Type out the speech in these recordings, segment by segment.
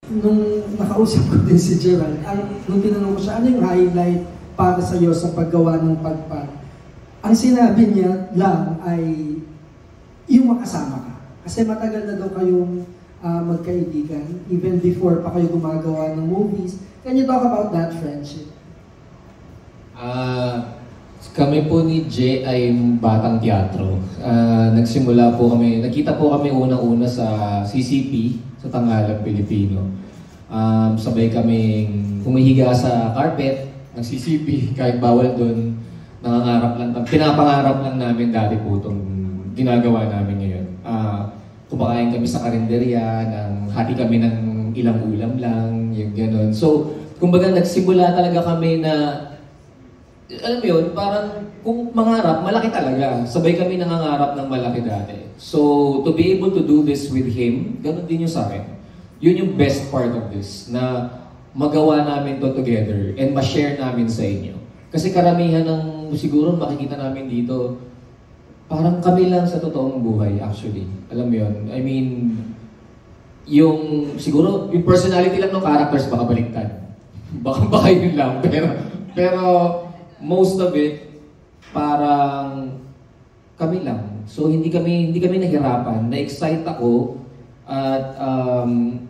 Nung nakausap ko din si Gerald, nung tinanong ko siya, ano yung highlight para sa iyo sa paggawa ng Pagpag? Ang sinabi niya lang ay yung makasama ka. Kasi matagal na daw kayong magkaibigan, even before pa kayo gumagawa ng movies. Can you talk about that friendship? Kami po ni Jay ay batang teatro. Nagsimula po kami, nakita po kami unang-una sa CCP, sa Tanghalang Pilipino. Sabay kaming humihiga sa carpet ng CCP, kahit bawal doon. Pinapangarap lang namin dati po itong ginagawa namin ngayon. Kumakain kami sa karinderya, hati kami ng ilang ulam lang, yung gano'n. So, kumbaga nagsimula talaga kami na, alam mo yun, parang kung mangarap, malaki talaga. Sabay kami nangangarap ng malaki dati. So, to be able to do this with him, ganun din yung sa akin. Yun yung best part of this, na magawa namin to together and ma-share namin sa inyo. Kasi karamihan ng siguro makikita namin dito, parang kami lang sa totoong buhay actually. Alam mo yun? I mean, siguro, yung personality lang ng characters baka baliktad. Baka yun lang. Pero most of it, parang kami lang. So hindi kami nahirapan. Na-excite ako at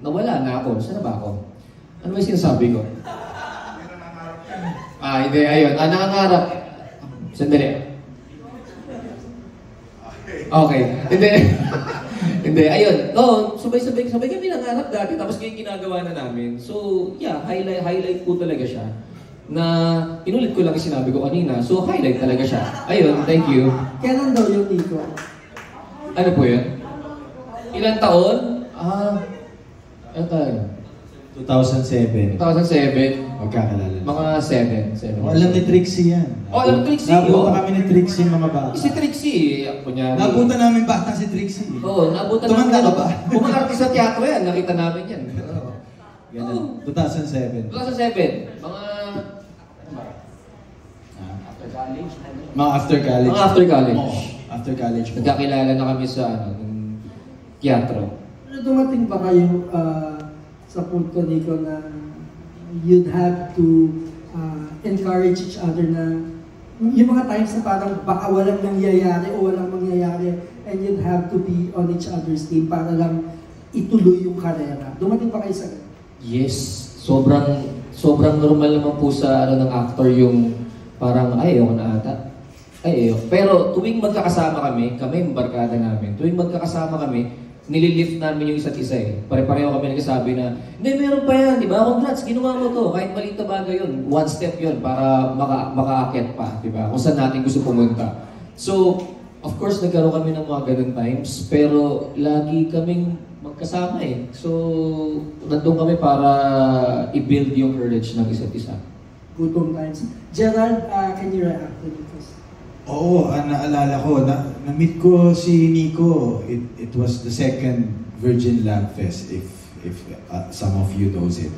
nawala na ako. Saan na ba ako? Ano ba yung sinasabi ko? Hindi, ayun. Nangangarap. Sandali. Okay. Hindi. Hindi, ayun. No, sabay kami nangangarap dati. Tapos ngayon ginagawa na namin. So, yeah, highlight po talaga siya. Na inulit ko lang yung sinabi ko kanina. So, highlight talaga siya. Ayun, thank you. Kailan daw yung Nico? Ano po yun? Ilang taon? Ano tayo? 2007. 2007. Magkakalala. Mga 7. Alam ni Trixie yan. Alam ni Trixie. Nabuta kami ni Trixie mga bata. Si Trixie, kunyari. Nabuta namin bata si Trixie. Oo, nabuta namin. Tumanda ka ba? Pumakarte sa teatro yan, nakita namin yan. Ganun. 2007. 2007. Mga after college. Mga after college. After college. Nagkakilala na kami sa teatro. Dumating ba kayo sa punto, Nico, na you'd have to encourage each other na yung mga times na parang baka walang nangyayari o walang mangyayari and you'd have to be on each other's team para lang ituloy yung karera. Dumating pa kayo sa ganun? Yes. Sobrang normal naman po sa ng actor yung parang ayaw na ata. Pero tuwing magkakasama kami yung barkada namin, tuwing magkakasama kami, nililift namin yung isa't isa eh. Pare-pareho kami nagsasabi na, hindi, meron pa yan, di ba? Congrats, ginawa mo to. Kahit maliit na bagay yun, one step yun para makaakyat pa, di ba? Kung saan natin gusto pumunta. So, of course, nagkaroon kami ng mga ganun times, pero lagi kaming magkasama eh. So, nandun kami para i-build yung courage ng isa't isa. Gutom times. Gerald, can you react to this? Oo, naalala ko, na-meet ko si Nico. It was the second Virgin Lab Fest, if some of you knows it.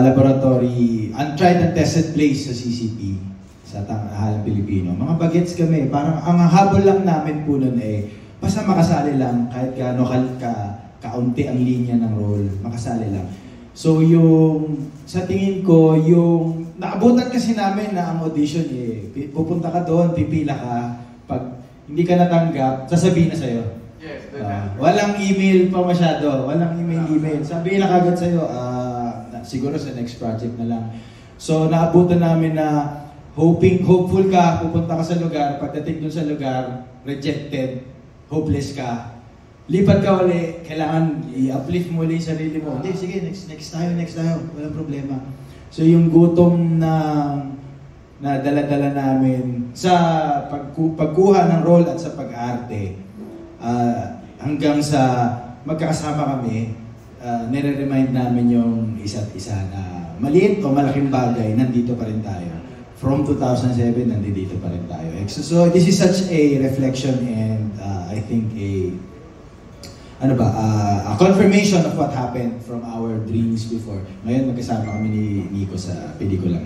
Laboratory, untried and tested place sa CCP, sa Tanghalang Pilipino. Mga bagets kami, parang ang habol lang namin po nun basta makasali lang, kahit gaano kaunti ang linya ng role, makasali lang. So sa tingin ko, naabutan kasi namin na ang audition pupunta ka doon, pipila ka, pag hindi ka natanggap, sasabihin na sa'yo. Yes, walang email pa masyado, walang email. Sabihin na kagad sa'yo, siguro sa next project na lang. So naabutan namin na hopeful ka, pupunta ka sa lugar, pagdating doon sa lugar, rejected, hopeless ka, lipat ka uli, kailangan i-uplift mo ulit yung sarili mo. Hindi, sige, next tayo, walang problema. So yung gutom na dala-dala namin sa pagkuha ng role at sa pag-arte, hanggang sa magkakasama kami, nire-remind namin yung isa't isa na maliit o malaking bagay, nandito pa rin tayo. From 2007, nandito pa rin tayo. So this is such a reflection and I think a confirmation of what happened from our dreams before. Ngayon magkasama kami ni Nico sa pelikula.